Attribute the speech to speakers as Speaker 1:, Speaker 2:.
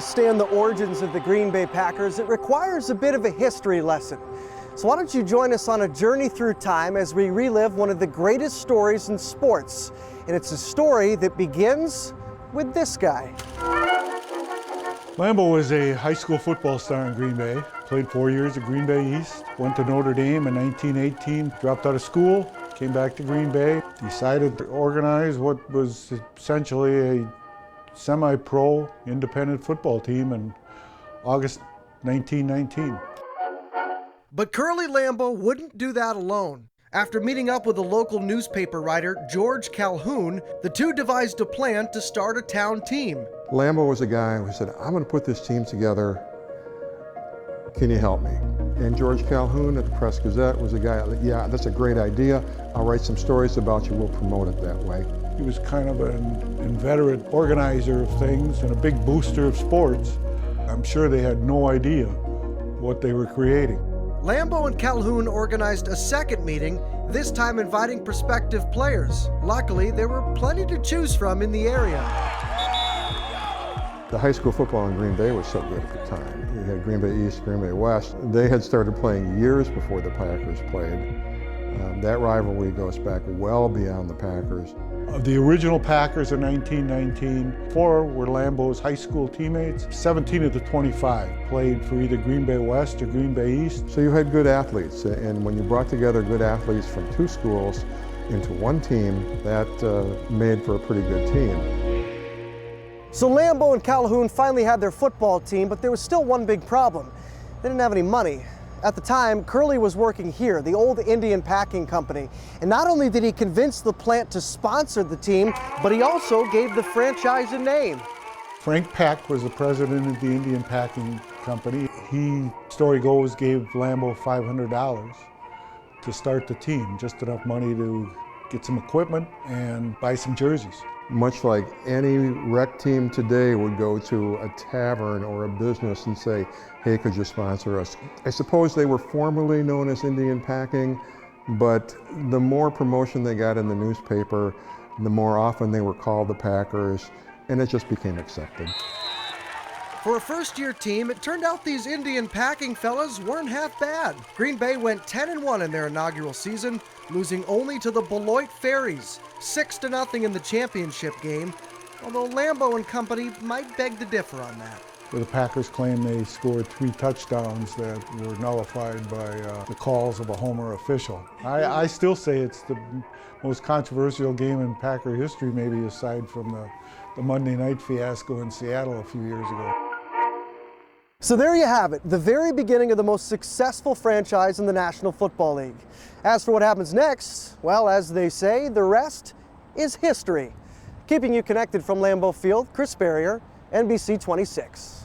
Speaker 1: understand the origins of the Green Bay Packers, it requires a bit of a history lesson. So why don't you join us on a journey through time as we relive one of the greatest stories in sports. And it's a story that begins with this guy.
Speaker 2: Lambeau was a high school football star in Green Bay. Played 4 years at Green Bay East, went to Notre Dame in 1918, dropped out of school, came back to Green Bay, decided to organize what was essentially a semi-pro independent football team in August 1919.
Speaker 1: But Curly Lambeau wouldn't do that alone. After meeting up with a local newspaper writer, George Calhoun, the two devised a plan to start a town team.
Speaker 3: Lambeau was a guy who said, I'm going to put this team together. Can you help me? And George Calhoun at the Press-Gazette was a guy, yeah, that's a great idea. I'll write some stories about you. We'll promote it that way.
Speaker 2: He was kind of an inveterate organizer of things and a big booster of sports. I'm sure they had no idea what they were creating.
Speaker 1: Lambeau and Calhoun organized a second meeting, this time inviting prospective players. Luckily, there were plenty to choose from in the area.
Speaker 3: The high school football in Green Bay was so good at the time. You had Green Bay East, Green Bay West. They had started playing years before the Packers played. That rivalry goes back well beyond the Packers.
Speaker 2: Of the original Packers in 1919, 4 were Lambeau's high school teammates. 17 of the 25 played for either Green Bay West or Green Bay East.
Speaker 3: So you had good athletes, and when you brought together good athletes from 2 schools into one team, that made for a pretty good team.
Speaker 1: So Lambeau and Calhoun finally had their football team, but there was still one big problem. They didn't have any money. At the time, Curly was working here, the old Indian Packing Company. And not only did he convince the plant to sponsor the team, but he also gave the franchise a name.
Speaker 2: Frank Peck was the president of the Indian Packing Company. He, story goes, gave Lambeau $500 to start the team, just enough money to get some equipment and buy some jerseys.
Speaker 3: Much like any rec team today would go to a tavern or a business and say, hey, could you sponsor us? I suppose they were formerly known as Indian Packing, but the more promotion they got in the newspaper, the more often they were called the Packers, and it just became accepted.
Speaker 1: For a first-year team, it turned out these Indian Packing fellas weren't half bad. Green Bay went 10-1 in their inaugural season, losing only to the Beloit Fairies, 6-0 in the championship game, although Lambeau and company might beg to differ on that.
Speaker 2: The Packers claim they scored 3 touchdowns that were nullified by the calls of a Homer official. I still say it's the most controversial game in Packer history, maybe aside from the Monday night fiasco in Seattle a few years ago.
Speaker 1: So there you have it, the very beginning of the most successful franchise in the National Football League. As for what happens next, well, as they say, the rest is history. Keeping you connected from Lambeau Field, Chris Barrier, NBC 26.